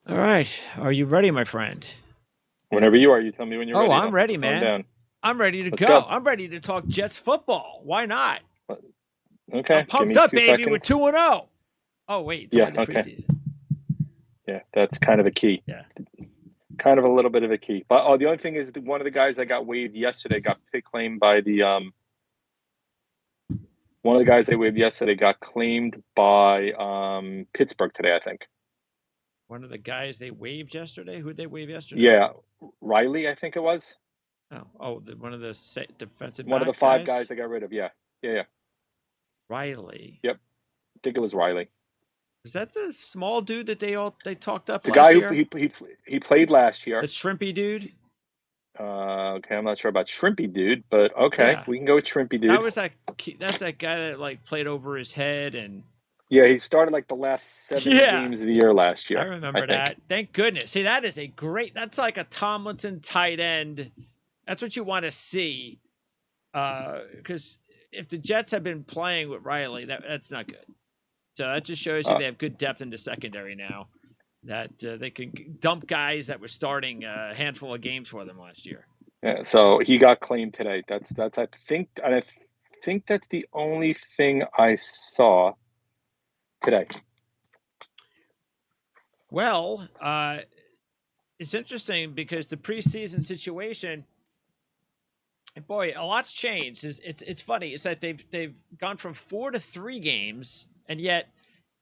All right. Are you ready, my friend? Whenever you are, you tell me when you're Oh, ready, and I'm I'll put ready, the phone man. down. I'm ready to Let's go. go. I'm ready to talk Jets football. Why not? I'm Okay, give pumped me up, two baby. We're seconds. 2-0. Oh, wait. It's Yeah, only the okay. preseason. Yeah, that's kind of a key. Yeah. Kind of a little bit of a key. But the only thing is that one of the guys that got waived yesterday got pick claimed by the one of the guys they waived yesterday got claimed by Pittsburgh today, I think. One of the guys they waived yesterday. Who'd they waive yesterday? Yeah, Riley, I think it was. One of the defensive One of the back five guys guys. they got rid of. Yeah. Yeah, yeah. Riley. Yep. I think it was Riley. Is that the small dude that they talked up The last guy who year? he played last The year. shrimpy dude. Okay, I'm not sure about Shrimpy Dude, but okay, Yeah, we can go with Shrimpy that Dude. was that. That's that guy that like played over his head and Yeah, he started like the last 7 yeah. games of the year last I year, I remember think. that. Thank goodness. See, that is a great. That's like a Tomlinson tight end. That's what you want to see. Because if the Jets have been playing with Riley, that's not good. So that just shows you Uh, they have good depth in the secondary now. That they can dump guys that were starting a handful of games for them last year. yeah, so he got claimed today. That's I think that's the only thing I saw today. Well, it's interesting because the preseason situation. Boy, a lot's changed. It's funny. It's that they've gone from 4 to 3 games, and yet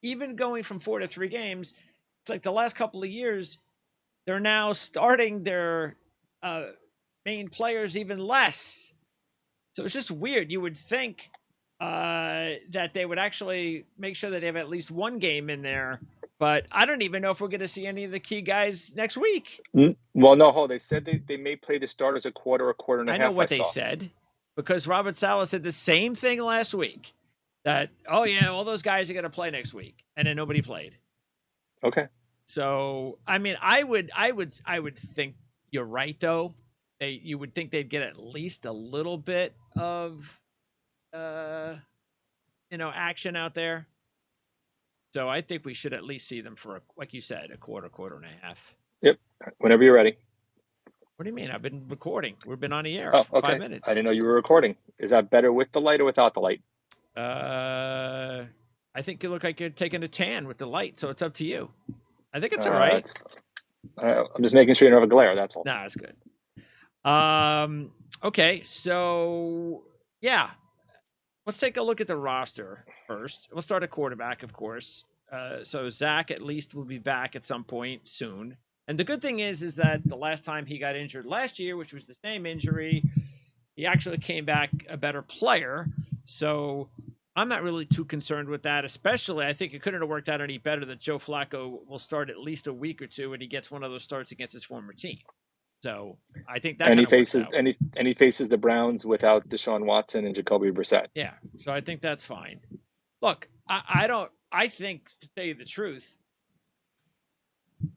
even going from 4 to 3 games, it's like the last couple of years they're now starting their uh, main players even less. So it's just weird. You would think that they would actually make sure that they have at least one game in there, but I don't even know if we're going to see any of the key guys next week. Well, no, hold. They said they may play the starters a quarter and a I know half. I what they saw. said because Robert Sala said the same thing last week that, oh, yeah, all those guys are going to play next week. And then nobody played. Okay. So, I mean, I would think you're right, though. You would think they'd get at least a little bit of, uh, action out there. So I think we should at least see them for, like you said, a quarter and a half. Yep. Whenever you're ready. What do you mean? I've been recording. We've been on the air Oh, for five okay. I didn't minutes. know you were recording. Is that better with the light or without the light? Uh, I think you look like you're taking a tan with the light, so it's up to you. I think it's all Uh, right. it's, I'm just making sure you don't have a glare. That's all. Nah, it's good. Um, okay, so yeah, let's take a look at the roster first. We'll start at quarterback, of course. So Zach at least will be back at some point soon. And the good thing is that the last time he got injured last year, which was the same injury, he actually came back a better player. So I'm not really too concerned with that. Especially, I think it couldn't have worked out any better that Joe Flacco will start at least a week or two, and he gets one of those starts against his former team. So I think that And kind he of works faces out. and he faces the Browns without Deshaun Watson and Jacoby Brissett. Yeah. So I think that's fine. Look, I don't. I think to tell you the truth,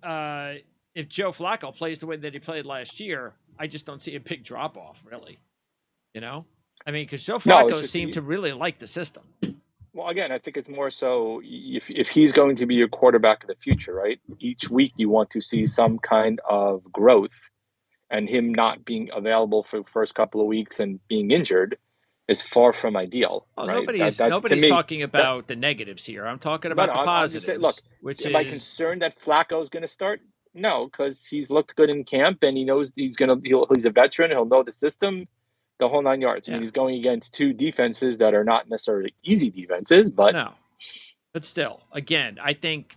uh, if Joe Flacco plays the way that he played last year, I just don't see a big drop off. Really, you know. I mean, because Joe No, it's Flacco just seemed to really like the system. well, again, I think it's more so if he's going to be your quarterback of the future, right? Each week you want to see some kind of growth, and him not being available for the first couple of weeks and being injured is far from ideal, Oh, right? That's to nobody's me talking that about the negatives here. I'm talking no, about no. the I'm just saying. Look, positives, which am I is concerned that Flacco's going to start? No, because he's looked good in camp and he knows he's a veteran. He'll know the system, the whole 9 yards. I mean, yeah, he's going against two defenses that are not necessarily easy defenses, but no, but still, again, I think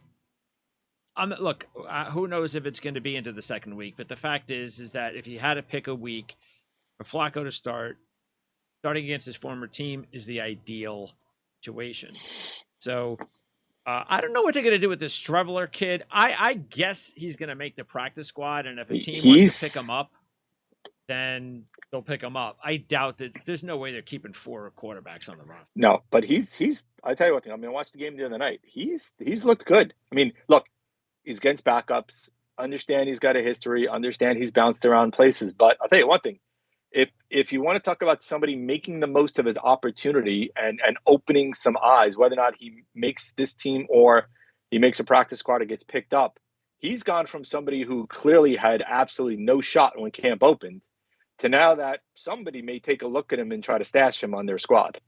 look. Who knows if it's going to be into the second week? But the fact is that if you had to pick a week for Flacco to start, starting against his former team is the ideal situation. So I don't know what they're going to do with this Streveler kid. I guess he's going to make the practice squad, and if a team wants to pick him he's up, then they'll pick him up. I doubt that. There's no way they're keeping 4 quarterbacks on the roster. no, but he's. I tell you one thing. I mean, I watched the game the other night. He's looked good. I mean, look, he's against backups. Understand he's got a history. Understand he's bounced around places. But I'll tell you one thing. If you want to talk about somebody making the most of his opportunity and opening some eyes, whether or not he makes this team or he makes a practice squad or gets picked up, he's gone from somebody who clearly had absolutely no shot when camp opened to now that somebody may take a look at him and try to stash him on their squad.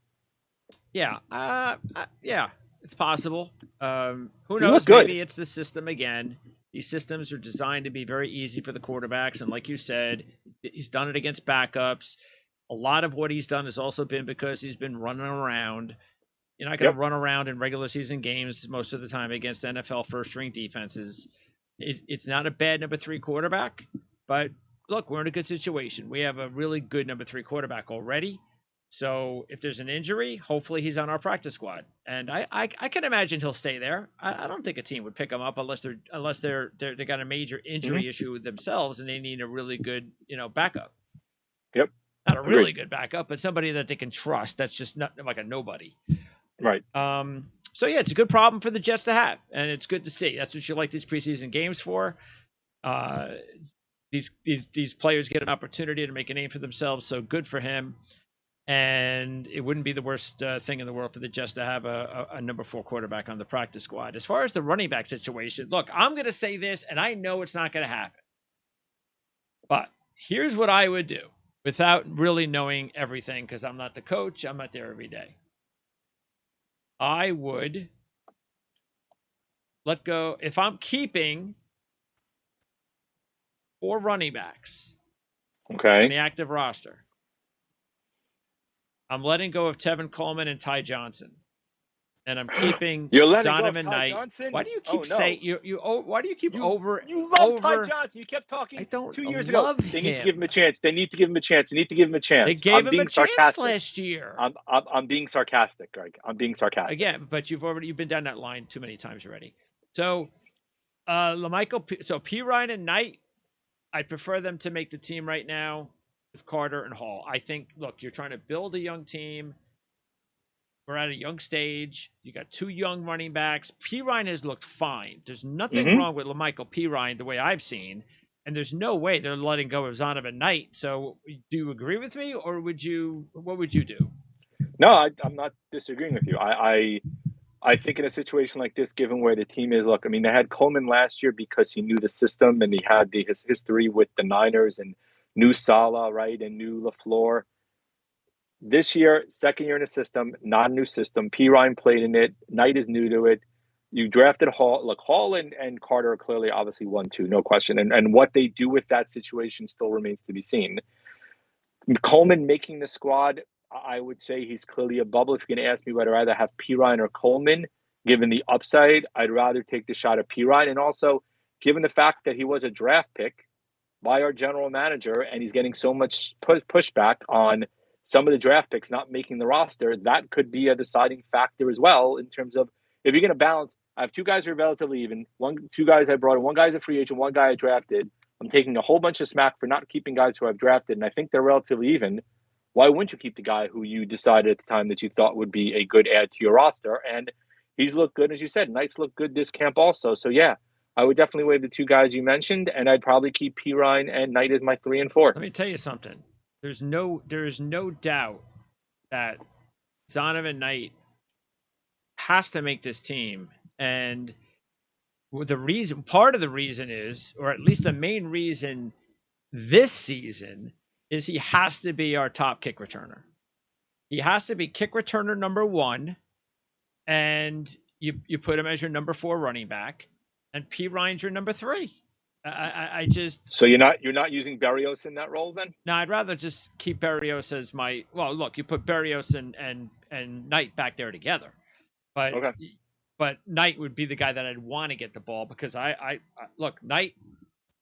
Yeah, yeah, it's possible. Who He's looked knows? good. Maybe it's the system again. These systems are designed to be very easy for the quarterbacks, and like you said, he's done it against backups. A lot of what he's done has also been because he's been running around. You're not going to Yep. run around in regular season games most of the time against NFL first string defenses. It's not a bad number 3 quarterback, but look, we're in a good situation. We have a really good number 3 quarterback already. So if there's an injury, hopefully he's on our practice squad, and I can imagine he'll stay there. I don't think a team would pick him up unless they got a major injury issue themselves and they need a really good backup. Yep. Not a Agreed. really good backup, but somebody that they can trust. That's just not like a nobody. Right. So yeah, it's a good problem for the Jets to have, and it's good to see. That's what you like these preseason games for. These players get an opportunity to make a name for themselves, so good for him. And it wouldn't be the worst thing in the world for the Jets to have a number 4 quarterback on the practice squad. As far as the running back situation, look, I'm going to say this, and I know it's not going to happen. But here's what I would do without really knowing everything, because I'm not the coach. I'm not there every day. I would let go. If I'm keeping 4 running backs on Okay. the active roster, I'm letting go of Tevin Coleman and Ty Johnson, and I'm keeping You're letting go of Zonovan Ty Knight. Johnson? Why do you Oh, keep no. saying why do you keep over? You love Ty over? Johnson. You kept talking I don't 2 years ago. love They need to give him him. a chance. They need to give him a chance. They need to give him a chance. They gave him a chance last year. I'm being sarcastic, Greg. I'm being sarcastic. Again, but you've been down that line too many times already. So, P. Ryan and Knight, I prefer them to make the team right now with Carter and Hall. I think, look, you're trying to build a young team. We're at a young stage. You got 2 young running backs. P. Ryan has looked fine. There's nothing wrong with LaMichael P. Ryan the way I've seen. And there's no way they're letting go of Zonovan Knight. So do you agree with me, or what would you do? No, I'm not disagreeing with you. I think in a situation like this, given where the team is, look, I mean, they had Coleman last year because he knew the system and he had his history with the Niners and knew Saleh, right, and knew LaFleur. This year, second year in the system, not a new system. P. Ryan played in it. Knight is new to it. You drafted Hall. Look, Hall and Carter are clearly, obviously, 1-2, no question. And what they do with that situation still remains to be seen. Coleman making the squad, I would say he's clearly a bubble. If you're going to ask me whether I'd rather have P. Ryan or Coleman, given the upside, I'd rather take the shot at P. Ryan. And also, given the fact that he was a draft pick by our general manager and he's getting so much pushback on some of the draft picks not making the roster, that could be a deciding factor as well in terms of if you're going to balance. I have 2 guys who are relatively even. 2 guys I brought in. 1 guy's a free agent. 1 guy I drafted. I'm taking a whole bunch of smack for not keeping guys who I've drafted, and I think they're relatively even. Why wouldn't you keep the guy who you decided at the time that you thought would be a good add to your roster? And he's looked good, as you said. Knight's looked good this camp also. So, yeah, I would definitely waive the 2 guys you mentioned, and I'd probably keep P. Ryan and Knight as my 3 and 4. Let me tell you something. There is no doubt that Zonovan Knight has to make this team, and part of the reason is, or at least the main reason this season, is he has to be our top kick returner. He has to be kick returner number 1, and you put him as your number 4 running back, and P. Ryan's your number 3. I just So you're not using Berrios in that role then? No, I'd rather just keep Berrios as my. Well, look, you put Berrios and Knight back there together, but Okay. but Knight would be the guy that I'd want to get the ball because I look, Knight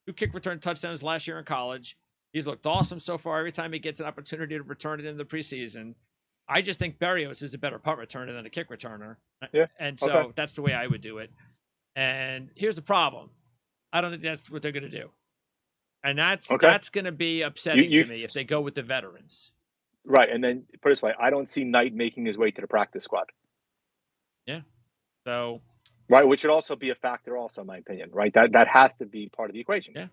2 kick return touchdowns last year in college. He's looked awesome so far. Every time he gets an opportunity to return it in the preseason, I just think Berrios is a better punt returner than a kick returner, Yeah. and so that's the way I would do it. And here's the problem: I don't think that's what they're going to do. And that's going to be upsetting to me if they go with the veterans. Right, and then put it this way, I don't see Knight making his way to the practice squad. Yeah. So. Right, which would also be a factor, also in my opinion. Right, that has to be part of the equation. Yeah.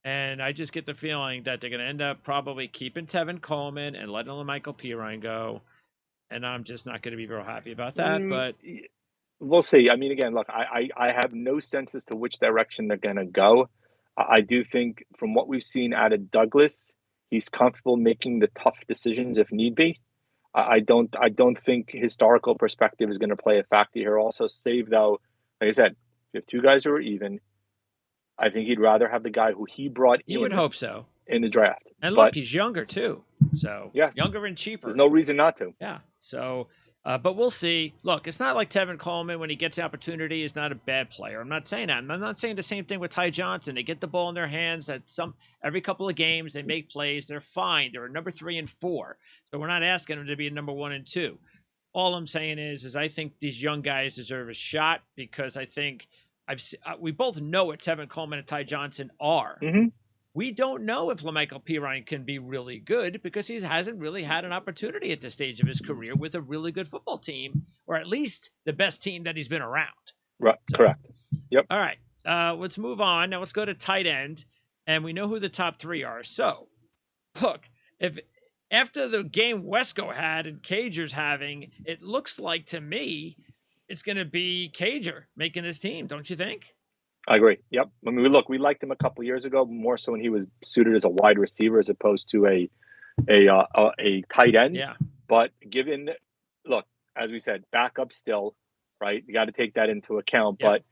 And I just get the feeling that they're going to end up probably keeping Tevin Coleman and letting Michael P. Ryan go, and I'm just not going to be real happy about that. But we'll see. I mean, again, look, I have no sense as to which direction they're going to go. I do think from what we've seen out of Douglas, he's comfortable making the tough decisions if need be. I don't think historical perspective is going to play a factor here. Also, save though, like I said, if two guys who are even, I think he'd rather have the guy who he brought You would hope so. in the draft. And look, But he's younger too, so yes, younger and there's cheaper. no reason not to. Yeah. So, but we'll see. Look, it's not like Tevin Coleman when he gets the opportunity is not a bad player. I'm not saying that. I'm not saying the same thing with Ty Johnson. They get the ball in their hands at some every couple of games. They make plays. They're fine. They're number 3 and 4. So we're not asking them to be number 1 and 2. All I'm saying is I think these young guys deserve a shot because I think we both know what Tevin Coleman and Ty Johnson are. Mm-hmm. We don't know if LaMichael Pirine can be really good because he hasn't really had an opportunity at this stage of his career with a really good football team, or at least the best team that he's been around. Right. So, correct. Yep. All right. Let's move on. Now let's go to tight end, and we know who the top 3 are. So, look, if after the game Wesco had and Cager's having, it looks like to me it's going to be Cager making this team, don't you think? I agree. Yep. I mean, we liked him a couple of years ago more so when he was suited as a wide receiver as opposed to a tight end. Yeah. But given, look, as we said, backup still, right? You got to take that into account. Yep.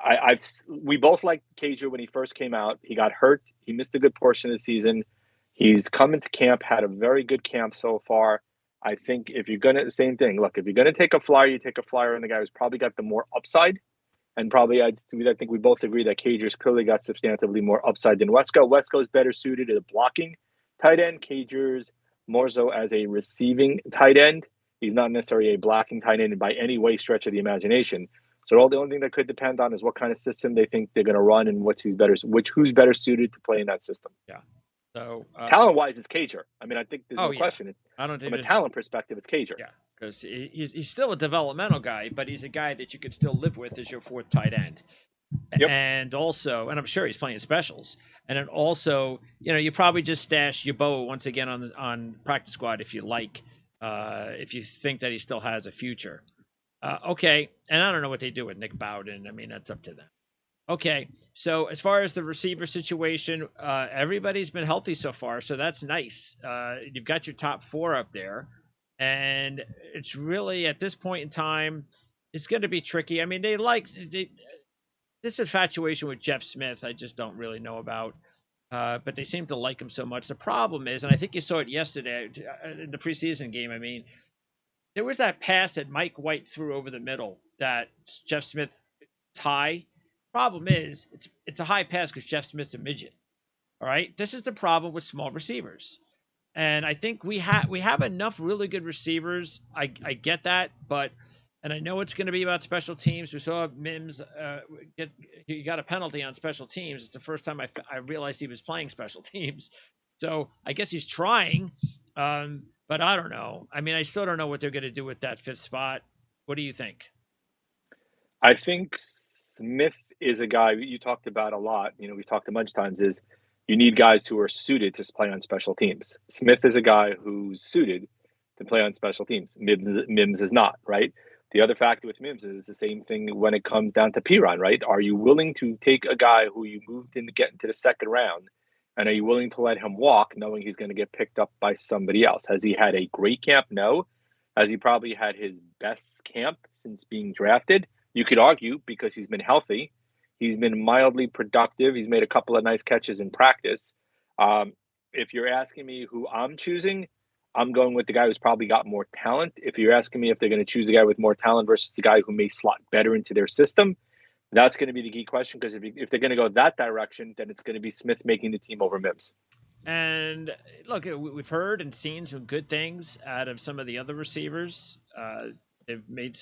But we both liked Cager when he first came out. He got hurt. He missed a good portion of the season. He's come into camp, had a very good camp so far. I think if you're gonna, same thing. Look, if you're gonna take a flyer, you take a flyer on the guy who's probably got the more upside. And probably, I think we both agree that Cager's clearly got substantively more upside than Wesco. Wesco's better suited as a blocking tight end. Cager's more so as a receiving tight end. He's not necessarily a blocking tight end by any way stretch of the imagination. So the only thing that could depend on is what kind of system they think they're going to run and who's better suited to play in that system. Yeah. So talent-wise, it's Cager. I mean, I think there's no question. I don't think from a talent perspective, it's Cager. Yeah, because he's still a developmental guy, but he's a guy that you could still live with as your 4th tight end. Yep. And also, and I'm sure he's playing specials. And then also, you probably just stash Yeboah once again on practice squad if you like, if you think that he still has a future. Okay, and I don't know what they do with Nick Bowden. I mean, that's up to them. Okay, so as far as the receiver situation, everybody's been healthy so far, so that's nice. You've got your top 4 up there, and it's really, at this point in time, it's going to be tricky. I mean, this infatuation with Jeff Smith, I just don't really know about, but they seem to like him so much. The problem is, and I think you saw it yesterday in the preseason game, I mean, there was that pass that Mike White threw over the middle that Jeff Smith high. Problem is, it's a high pass because Jeff Smith's a midget. All right, this is the problem with small receivers, and I think we have enough really good receivers. I get that, but and I know it's going to be about special teams. We saw Mims he got a penalty on special teams. It's the first time I realized he was playing special teams, so I guess he's trying. But I don't know. I mean, I still don't know what they're going to do with that 5th spot. What do you think? I think Smith is a guy you talked about a lot. We've talked a bunch of times. Is you need guys who are suited to play on special teams. Smith is a guy who's suited to play on special teams. Mims is not, right? The other factor with Mims is the same thing when it comes down to Pirine, right? Are you willing to take a guy who you moved in to get into the 2nd round, and are you willing to let him walk knowing he's going to get picked up by somebody else? Has he had a great camp? No. Has he probably had his best camp since being drafted? You could argue because he's been healthy. He's been mildly productive. He's made a couple of nice catches in practice. If you're asking me who I'm choosing, I'm going with the guy who's probably got more talent. If you're asking me if they're going to choose a guy with more talent versus the guy who may slot better into their system, that's going to be the key question, because if they're going to go that direction, then it's going to be Smith making the team over Mims. And look, we've heard and seen some good things out of some of the other receivers. They've made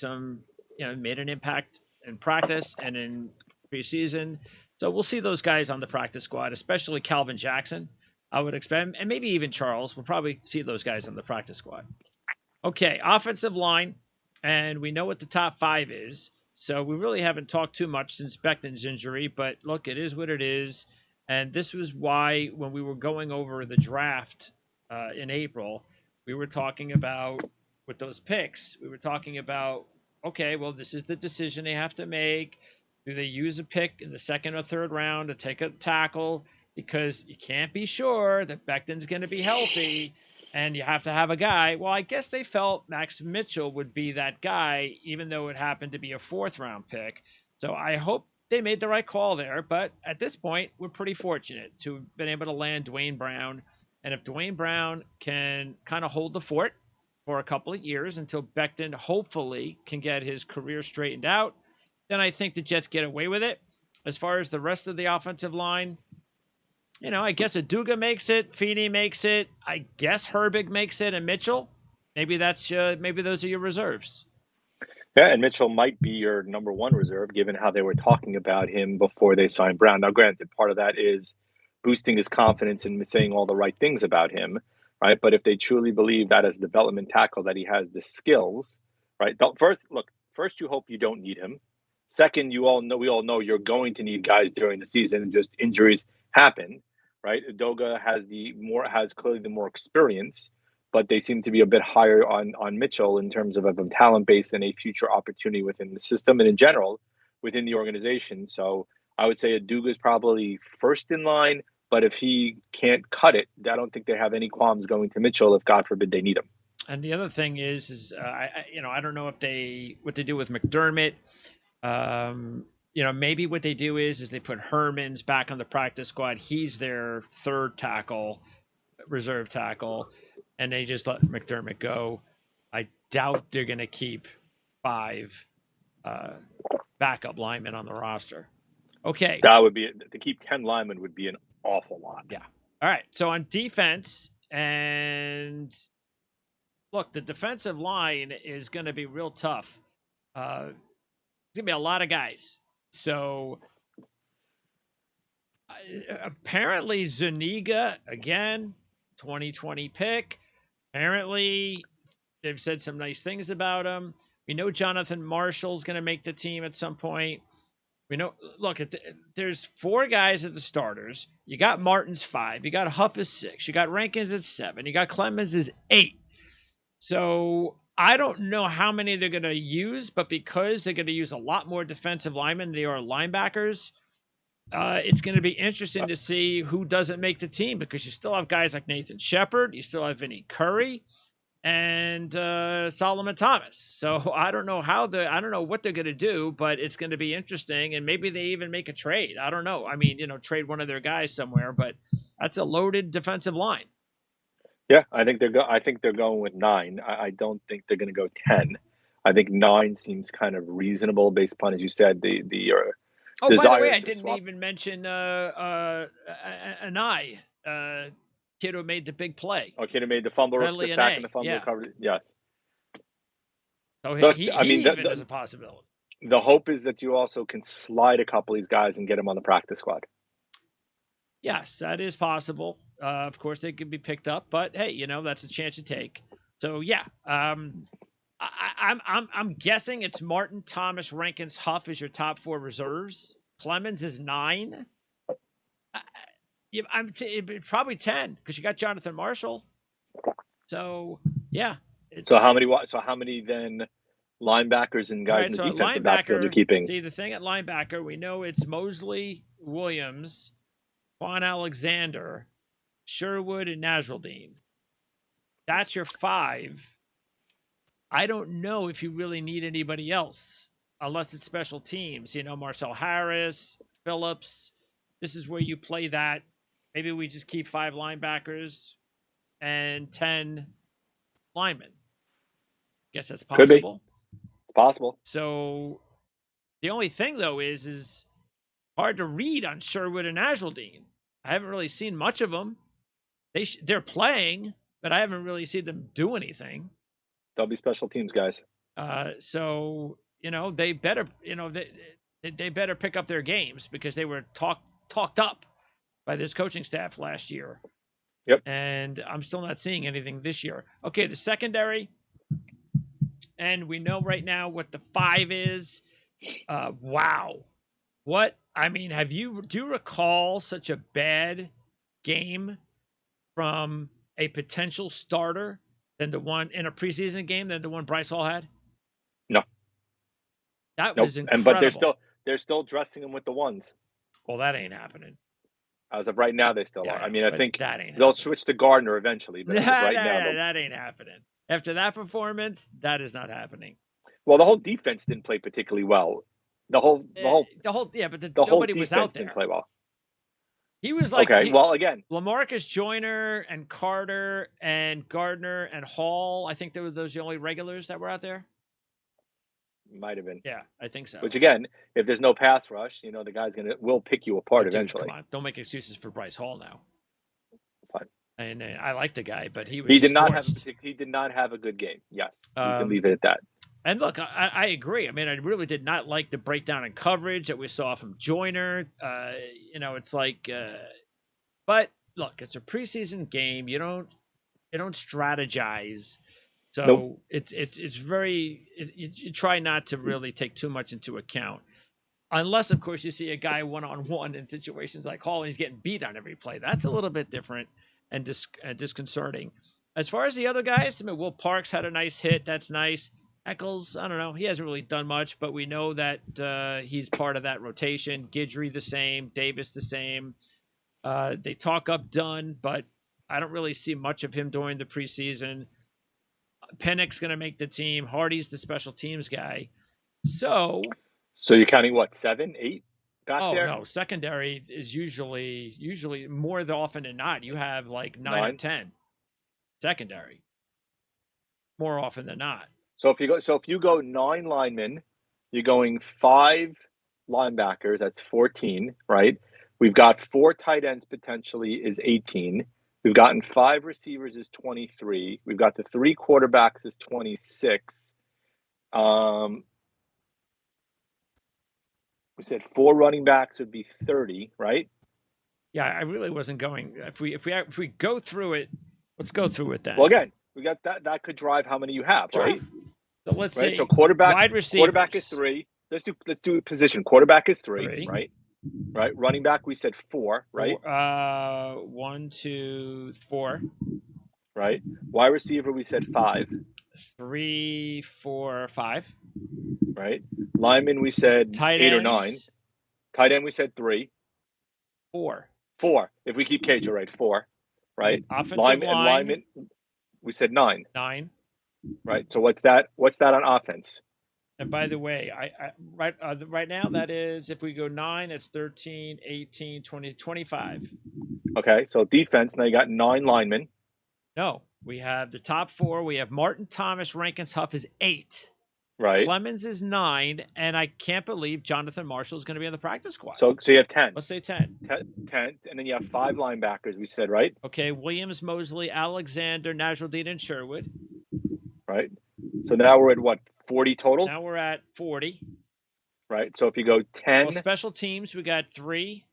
made an impact in practice and in preseason. So we'll see those guys on the practice squad, especially Calvin Jackson, I would expect, and maybe even Charles. We'll probably see those guys on the practice squad. Okay, offensive line, and we know what the top 5 is. So we really haven't talked too much since Beckton's injury, but look, it is what it is. And this was why when we were going over the draft in April, we were talking about, with those picks, we were talking about, okay, well, this is the decision they have to make. Do they use a pick in the second or third round to take a tackle? Because you can't be sure that Becton's going to be healthy and you have to have a guy. Well, I guess they felt Max Mitchell would be that guy, even though it happened to be a fourth round pick. So I hope they made the right call there. But at this point, we're pretty fortunate to have been able to land Dwayne Brown. And if Dwayne Brown can kind of hold the fort for a couple of years until Becton hopefully can get his career straightened out, then I think the Jets get away with it. As far as the rest of the offensive line, I guess Aduga makes it, Feeney makes it, I guess Herbig makes it, and Mitchell. Maybe maybe those are your reserves. Yeah, and Mitchell might be your number one reserve, given how they were talking about him before they signed Brown. Now, granted, part of that is boosting his confidence and saying all the right things about him, right? But if they truly believe that as a development tackle that he has the skills, right? First you hope you don't need him. Second, we all know you're going to need guys during the season, and just injuries happen, right? Udoga has clearly the more experience, but they seem to be a bit higher on Mitchell in terms of a talent base and a future opportunity within the system and in general within the organization. So I would say Aduga is probably first in line, but if he can't cut it, I don't think they have any qualms going to Mitchell if God forbid they need him. And the other thing I don't know if what they do with McDermott. Maybe what they do is they put Herman's back on the practice squad. He's their third tackle, reserve tackle, and they just let McDermott go. I doubt they're going to keep 5 uh, backup linemen on the roster. Okay. That would be to keep 10 linemen would be an awful lot. Yeah. All right. So on defense, and look, the defensive line is going to be real tough. There's going to be a lot of guys. So apparently Zuniga, again, 2020 pick. Apparently they've said some nice things about him. We know Jonathan Marshall's going to make the team at some point. We know, look, there's 4 guys at the starters. You got Martin's 5. You got Huff is 6. You got Rankins at 7. You got Clemens is 8. So I don't know how many they're going to use, but because they're going to use a lot more defensive linemen than they are linebackers, it's going to be interesting to see who doesn't make the team, because you still have guys like Nathan Shepard. You still have Vinny Curry and Solomon Thomas. So I don't know what they're going to do, but it's going to be interesting. And maybe they even make a trade. I don't know. I mean, trade one of their guys somewhere, but that's a loaded defensive line. Yeah, I think they're going with 9. I don't think they're going to go 10. I think 9 seems kind of reasonable based upon, as you said, the by the way, I didn't even mention Anai, kid who made the big play. Oh, kid who made the fumble, the sack, and the fumble recovery. Yes. So he even is a possibility. The hope is that you also can slide a couple of these guys and get them on the practice squad. Yes, that is possible. Of course, they could be picked up, but hey, that's a chance you take. So yeah, I'm guessing it's Martin, Thomas, Rankins, Huff is your top 4 reserves. Clemens is 9. I'm probably 10 because you got Jonathan Marshall. So yeah. So how many then linebackers and guys in the defensive backfield you're keeping? See, the thing at linebacker, we know it's Mosley, Williams, Quan Alexander, Sherwood, and Nasruddin. That's your 5. I don't know if you really need anybody else unless it's special teams. Marcel Harris, Phillips. This is where you play that. Maybe we just keep 5 linebackers and 10 linemen. Guess that's possible. Could be. It's possible. So the only thing, though, is hard to read on Sherwood and Nasruddin. I haven't really seen much of them. They're playing, but I haven't really seen them do anything. They'll be special teams guys. So they better they better pick up their games, because they were talked up by this coaching staff last year. Yep. And I'm still not seeing anything this year. Okay, the secondary, and we know right now what the 5 is. Wow. What? I mean, do you recall such a bad game from a potential starter than the one in a preseason game than the one Bryce Hall had? No. That Nope. was But incredible. they're still dressing him with the ones. Well, that ain't happening. As of right now, they still Yeah, are. I I know, mean, I but think that ain't they'll happening. switch to Gardner eventually, but No, as of no, right now, no, they'll. that ain't happening. After that performance, that is not happening. Well, the whole defense didn't play particularly well. The whole the whole The whole, yeah, but the whole nobody was out defense didn't there. play well. He was like Okay, well, again, Lamarcus Joyner and Carter and Gardner and Hall. I think there were those the only regulars that were out there. might have been. Yeah, I think so. Which again, if there's no pass rush, the guy's will pick you Oh, apart dude, come eventually. on! Don't make excuses for Bryce Hall now. Fine. And I like the guy, but he was He did just not have torched. he did not have a good game. Yes, we can Um, leave it at that. and look, I agree. I mean, I really did not like the breakdown in coverage that we saw from Joyner. It's like, but look, it's a preseason game. You don't strategize. Nope. So it's very you try not to really take too much into account, unless of course you see a guy one on one in situations like Hall and he's getting beat on every play. That's a little bit different and disconcerting. As far as the other guys, I mean, Will Parks had a nice hit. That's nice. Eccles, I don't know. He hasn't really done much, but we know that he's part of that rotation. Guidry the same. Davis the same. They talk up Dunn, but I don't really see much of him during the preseason. Pennick's going to make the team. Hardy's the special teams guy. So you're counting what, 7, 8 back there? no, secondary is usually more often than not. You have like 9 or 9. 10 secondary more often than not. So if you go 9 linemen, you're going 5 linebackers. That's 14, right? We've got 4 tight ends potentially is 18. We've gotten 5 receivers is 23. We've got the 3 quarterbacks is 26. We said 4 running backs would be 30, right? Yeah, I really wasn't going. If we go through it, let's go through it then. Well, again, we got that could drive how many you have, Sure. right? So let's Right. say So quarterback is 3. 3. Let's do position. Quarterback is 3, right? Right. Running back we said 4, right? 1, 2, 4. Right. Wide receiver we said 5. 3, 4, 5. Right. Lineman we said Tight 8 or ends 9. Tight end we said 3. 4. 4. If we keep Cage, right, 4. Right. Offensive lineman we said 9. 9. Right. So what's that on offense? And by the way, right now that is, if we go 9, it's 13, 18, 20, 25. Okay. So defense, now you got 9 linemen. No, we have the top 4. We have Martin Thomas, Rankins Huff is 8. Right. Clemens is 9, and I can't believe Jonathan Marshall is going to be on the practice squad. So you have 10. Let's say 10. 10, and then you have 5 linebackers, we said, right? Okay, Williams, Mosley, Alexander, Najruddin, and Sherwood. Right. So now we're at what, 40 total? Now we're at 40. Right. So if you go 10. Well, special teams, we got 3.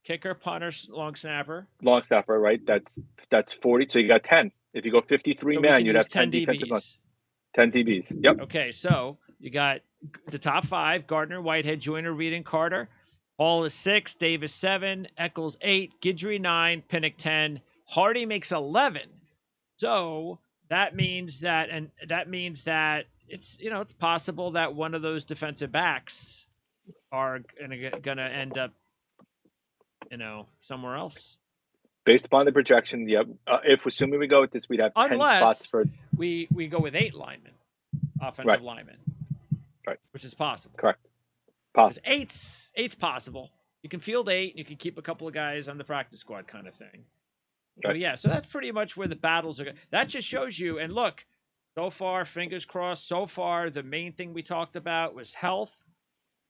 Kicker, punter, long snapper. Long snapper, right? That's 40. So you got 10. If you go 53 So man, you'd have 10 defensive DBs. 10 DBs. Yep. Okay, so you got the top 5: Gardner, Whitehead, Joyner, Reed, and Carter. Hall is 6, Davis 7, Eccles 8, Guidry 9, Pinnock 10. Hardy makes 11. So that means that it's it's possible that one of those defensive backs are gonna end up somewhere else. Based upon the projection, yep. If assuming we go with this, we'd have 10 spots for. We go with 8 linemen, offensive linemen, right? Which is possible. Correct. Possible. Eight's possible. You can field 8. You can keep a couple of guys on the practice squad, kind of thing. Right. So yeah, so that's pretty much where the battles are going. That just shows you. And look, so far, fingers crossed. So far, the main thing we talked about was health.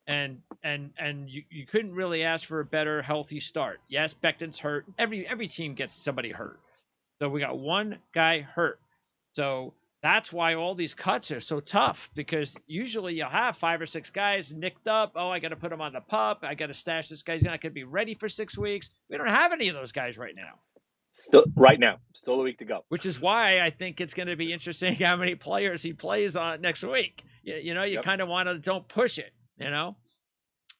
And you couldn't really ask for a better healthy start. Yes, Becton's hurt. Every team gets somebody hurt. So we got one guy hurt. So that's why all these cuts are so tough, because usually you'll have 5 or 6 guys nicked up. Oh, I got to put him on the pup. I got to stash this guy. He's not going to be ready for 6 weeks. We don't have any of those guys right now. Still a week to go. Which is why I think it's going to be interesting how many players he plays on next week. You kind of want to don't push it.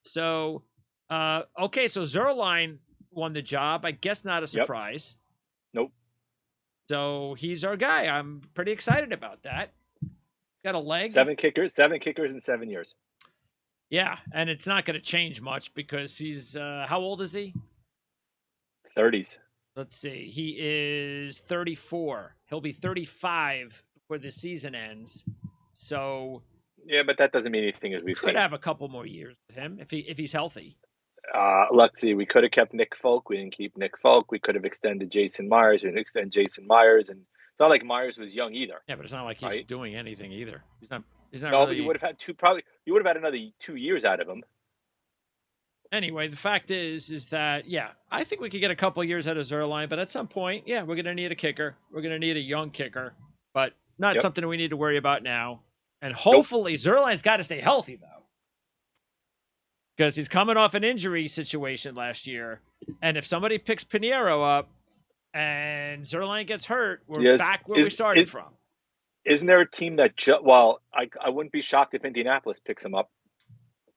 So, okay, so Zerline won the job. I guess not a surprise. Nope. So he's our guy. I'm pretty excited about that. He's got a leg. 7 kickers in 7 years. Yeah, and it's not going to change much because he's how old is he? 30s. Let's see. He is 34. He'll be 35 before the season ends. So Yeah, but that doesn't mean anything as we've could seen. have a couple more years with him if he's healthy. Let's see. We could have kept Nick Folk. We didn't keep Nick Folk. We could have extended Jason Myers. We didn't extend Jason Myers, and it's not like Myers was young either, Yeah, but it's not like he's right? doing anything either. He's not No, but you really. would have had two. Probably you would have had another 2 years out of him. Anyway, the fact is that yeah, I think we could get a couple years out of Zerline, but at some point, yeah, we're gonna need a kicker. We're gonna need a young kicker, but not Yep. something we need to worry about now. And Nope. hopefully, Zerline's got to stay healthy though, because he's coming off an injury situation last year. And if somebody picks Pinheiro up and Zerline gets hurt, we're Yes. back where we started from. Isn't there a team that? Well, I wouldn't be shocked if Indianapolis picks him up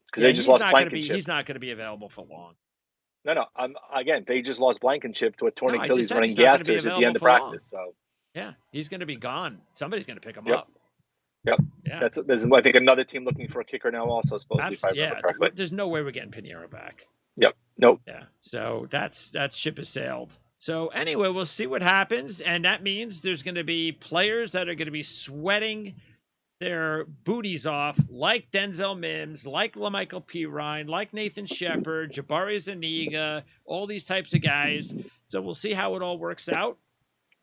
because Yeah, they just lost he's Blankenship. not going to be available for long. No. Again, they just lost Blankenship to a torn No, I just Achilles said running he's not going to be gassers at the available end of for long. practice. So. Yeah, he's going to be gone. Somebody's going to pick him Yep. up. Yep. Yeah. There's I think another team looking for a kicker now also supposedly if I remember correctly. There's no way we're getting Pinheiro back. Yep. Nope. Yeah. So that's ship has sailed. So anyway, we'll see what happens, and that means there's going to be players that are going to be sweating their booties off, like Denzel Mims, like LaMichael Pirine, like Nathan Shepard, Jabari Zuniga, all these types of guys. So we'll see how it all works out.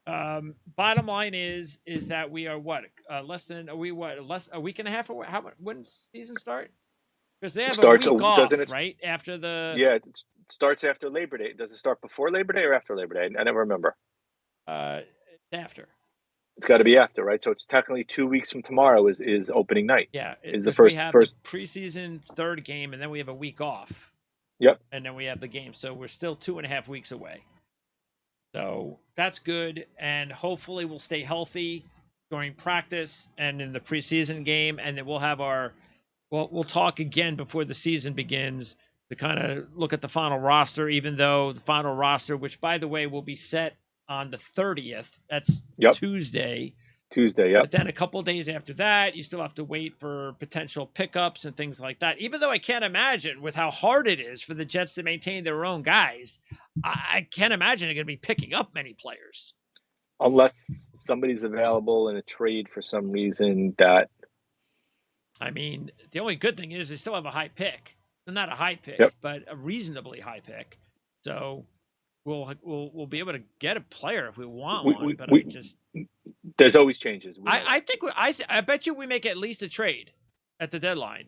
Bottom line is that we are what less than a week and a half away. When season start? Because they have a week off, right after the. Yeah, it starts after Labor Day. Does it start before Labor Day or after Labor Day? I never remember. After. It's got to be after, right? So it's technically 2 weeks from tomorrow is opening night. Yeah, is the first. We have the preseason third game, and then we have a week off. Yep. And then we have the game, so we're still 2.5 weeks away. So that's good, and hopefully we'll stay healthy during practice and in the preseason game, and then we'll have we'll talk again before the season begins to kind of look at the final roster, even though the final roster, which by the way will be set on the 30th, that's Tuesday. Yeah. But then a couple of days after that, you still have to wait for potential pickups and things like that. Even though I can't imagine with how hard it is for the Jets to maintain their own guys, I can't imagine they're going to be picking up many players. Unless somebody's available in a trade for some reason that. I mean, the only good thing is they still have a high pick. Not a high pick, but a reasonably high pick. So we'll be able to get a player if we want one. But there's always changes. I bet you we make at least a trade at the deadline.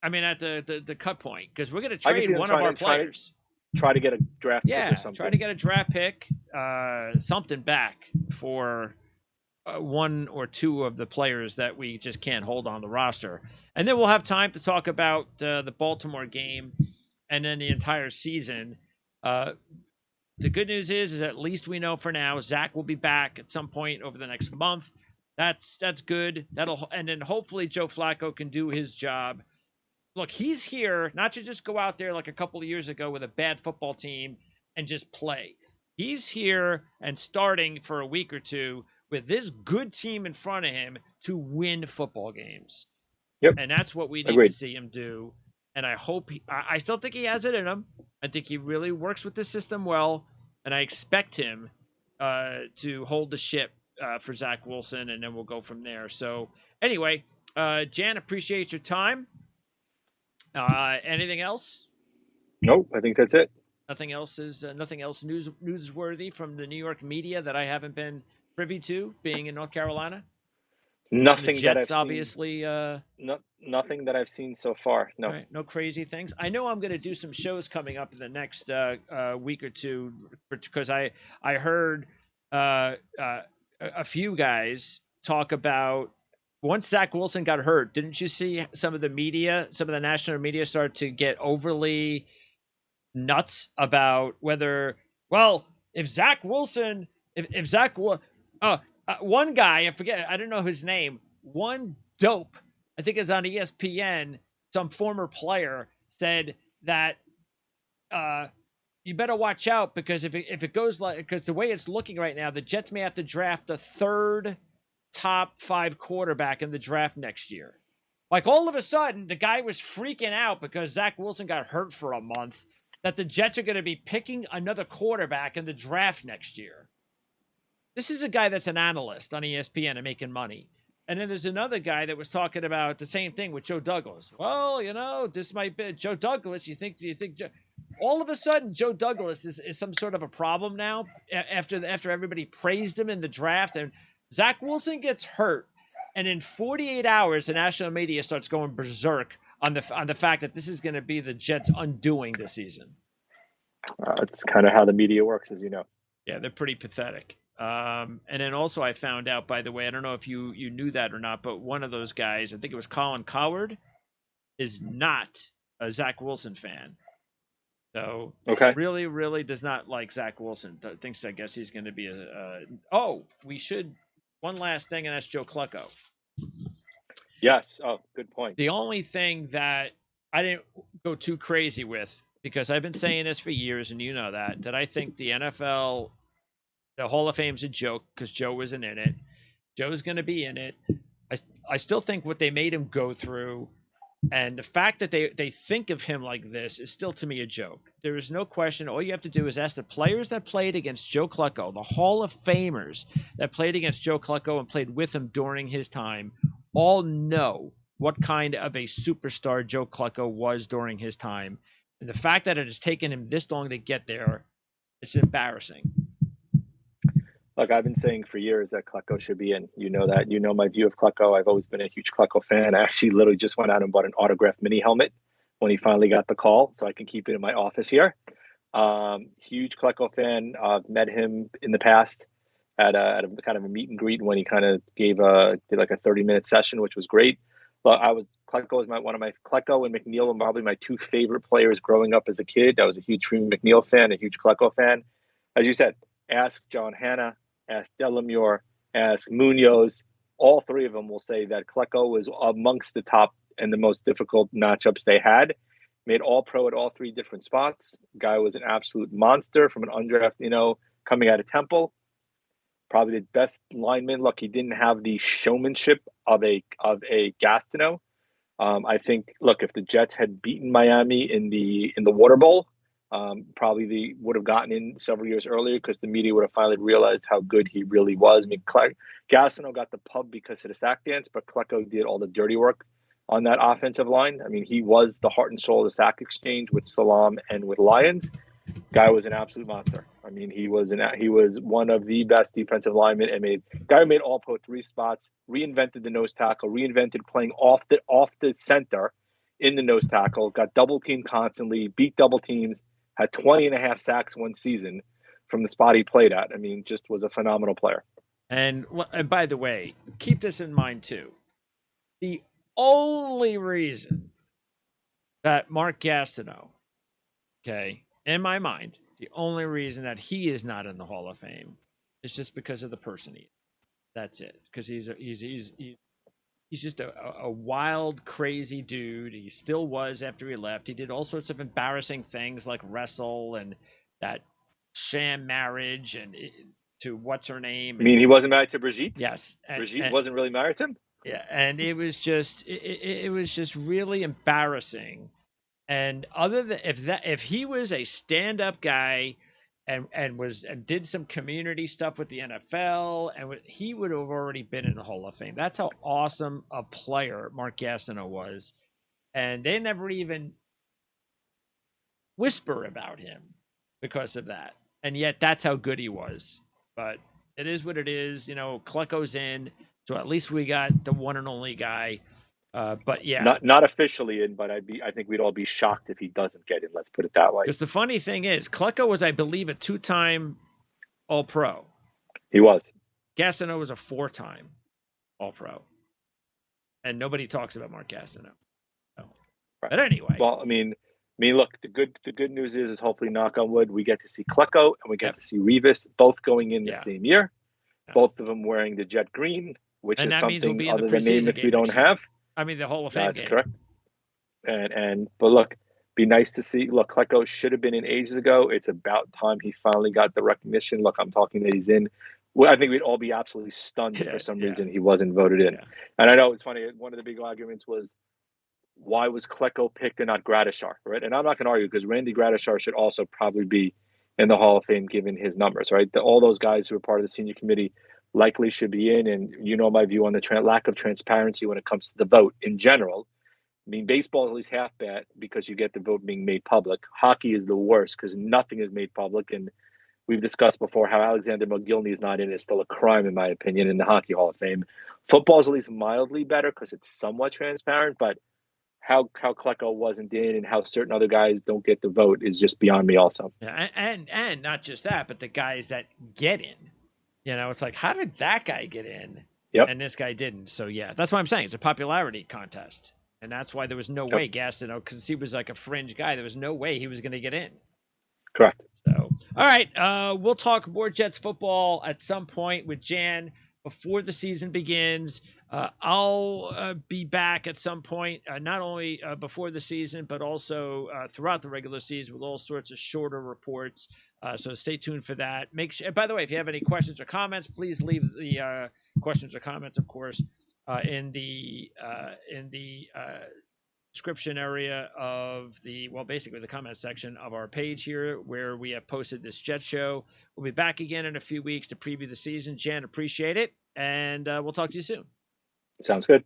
I mean, at the cut point, because we're going to trade one of our players. Try to get a draft pick or something. Try to get a draft pick, something back for one or two of the players that we just can't hold on the roster. And then we'll have time to talk about the Baltimore game and then the entire season. The good news is at least we know for now Zach will be back at some point over the next month. That's good. And then hopefully Joe Flacco can do his job. Look, he's here not to just go out there like a couple of years ago with a bad football team and just play. He's here and starting for a week or two with this good team in front of him to win football games. Yep. And that's what we need to see him do. And I hope I still think he has it in him. I think he really works with the system well. And I expect him to hold the ship for Zach Wilson, and then we'll go from there. So anyway, Jan, appreciate your time. Anything else? Nope, I think that's it. Nothing else newsworthy from the New York media that I haven't been privy to, being in North Carolina. Nothing Jets, that I've obviously. Nothing that I've seen so far. No. Right, no crazy things. I know I'm going to do some shows coming up in the next week or two because I heard a few guys talk about once Zach Wilson got hurt. Didn't you see some of the national media start to get overly nuts about whether, well, if Zach Wilson, one guy, I don't know his name, one dope, I think it's on ESPN, some former player said that you better watch out because if it goes because the way it's looking right now, the Jets may have to draft a third top 5 quarterback in the draft next year. Like all of a sudden, the guy was freaking out because Zach Wilson got hurt for a month, that the Jets are going to be picking another quarterback in the draft next year. This is a guy that's an analyst on ESPN and making money. And then there's another guy that was talking about the same thing with Joe Douglas. Well, this might be Joe Douglas. You think all of a sudden Joe Douglas is some sort of a problem now after everybody praised him in the draft, and Zach Wilson gets hurt, and in 48 hours the national media starts going berserk on the fact that this is going to be the Jets' undoing this season. It's kind of how the media works, as you know. Yeah, they're pretty pathetic. And then also I found out, by the way, I don't know if you knew that or not, but one of those guys, I think it was Colin Cowherd, is not a Zach Wilson fan. So Okay. really, really does not like Zach Wilson. Thinks, I guess, he's going to be we should, one last thing, and that's Joe Klecko. Yes. Oh, good point. The only thing that I didn't go too crazy with, because I've been saying this for years, and you know that I think the NFL, the Hall of Fame's a joke because Joe wasn't in it. Joe's going to be in it. I still think what they made him go through, and the fact that they think of him like this, is still, to me, a joke. There is no question. All you have to do is ask the players that played against Joe Klecko, the Hall of Famers that played against Joe Klecko and played with him during his time, all know what kind of a superstar Joe Klecko was during his time. And the fact that it has taken him this long to get there, it's embarrassing. Look, I've been saying for years that Klecko should be in. You know that. You know my view of Klecko. I've always been a huge Klecko fan. I actually literally just went out and bought an autographed mini helmet when he finally got the call, so I can keep it in my office here. Huge Klecko fan. I've met him in the past at a kind of a meet and greet when he kind of did like a 30-minute session, which was great. But Klecko was Klecko and McNeil were probably my two favorite players growing up as a kid. I was a huge Freeman McNeil fan, a huge Klecko fan. As you said, ask John Hanna, ask Delamure, ask Munoz. All three of them will say that Klecko was amongst the top and the most difficult matchups they had. Made all pro at all three different spots. Guy was an absolute monster from an undrafted, coming out of Temple. Probably the best lineman. Look, he didn't have the showmanship of a Gastineau. I think, look, if the Jets had beaten Miami in the Water Bowl, probably they would have gotten in several years earlier because the media would have finally realized how good he really was. I mean, Gastineau got the pub because of the sack dance, but Klecko did all the dirty work on that offensive line. I mean, he was the heart and soul of the sack exchange with Salam and with Lions. Guy was an absolute monster. I mean, he was one of the best defensive linemen, and guy made all pro three spots, reinvented the nose tackle, reinvented playing off the center in the nose tackle, got double teamed constantly, beat double teams, had 20 and a half sacks one season from the spot he played at. I mean, just was a phenomenal player. And by the way, keep this in mind too. The only reason that Mark Gastineau, okay, in my mind, the only reason that he is not in the Hall of Fame is just because of the person he is. That's it. Because he's just a wild, crazy dude. He still was after he left. He did all sorts of embarrassing things like wrestle and that sham marriage to what's her name. I mean, he wasn't married to Brigitte? Yes. Brigitte wasn't really married to him? Yeah, and it was just really embarrassing. And other than if he was a stand-up guy and did some community stuff with the NFL, and he would have already been in the Hall of Fame. That's how awesome a player Mark Gastineau was, and they never even whisper about him because of that. And yet that's how good he was. But it is what it is. Klecko's in, so at least we got the one and only guy. But yeah, not officially in, but I think we'd all be shocked if he doesn't get in. Let's put it that way. Because the funny thing is, Klecko was, I believe, a 2-time All-Pro. He was. Gastineau was a 4-time All-Pro, and nobody talks about Mark Gastineau. So, right. But anyway, well, I mean, look, the good news is hopefully, knock on wood, we get to see Klecko and we get to see Revis both going in the same year. Both of them wearing the jet green, which is something other than name if we don't have. I mean, the Hall of Fame. That's correct. But look, be nice to see. Look, Klecko should have been in ages ago. It's about time he finally got the recognition. Look, I'm talking that he's in. well, I think we'd all be absolutely stunned if for Yeah, some yeah, reason he wasn't voted in. yeah. And I know it's funny. One of the big arguments was why was Klecko picked and not Gradishar, right? And I'm not going to argue because Randy Gradishar should also probably be in the Hall of Fame given his numbers, right? All those guys who are part of the senior committee likely should be in. And you know my view on the lack of transparency when it comes to the vote in general. I mean, baseball is at least half bad because you get the vote being made public. Hockey is the worst because nothing is made public. And we've discussed before how Alexander McGillney is not in is still a crime, in my opinion, in the Hockey Hall of Fame. Football is at least mildly better because it's somewhat transparent, but how Klecko wasn't in and how certain other guys don't get the vote is just beyond me also. Yeah, and not just that, but the guys that get in. You know, it's like, how did that guy get in Yep. and this guy didn't? So yeah, that's why I'm saying it's a popularity contest, and that's why there was no Yep. way Gaston, because he was like a fringe guy, there was no way he was going to get in. Correct. So, all right, we'll talk more Jets football at some point with Jan before the season begins. I'll be back at some point, not only before the season, but also throughout the regular season with all sorts of shorter reports. So stay tuned for that. Make sure. By the way, if you have any questions or comments, please leave the questions or comments, of course, in the description area of basically the comment section of our page here where we have posted this Jet show. We'll be back again in a few weeks to preview the season. Jan, appreciate it. And we'll talk to you soon. Sounds good.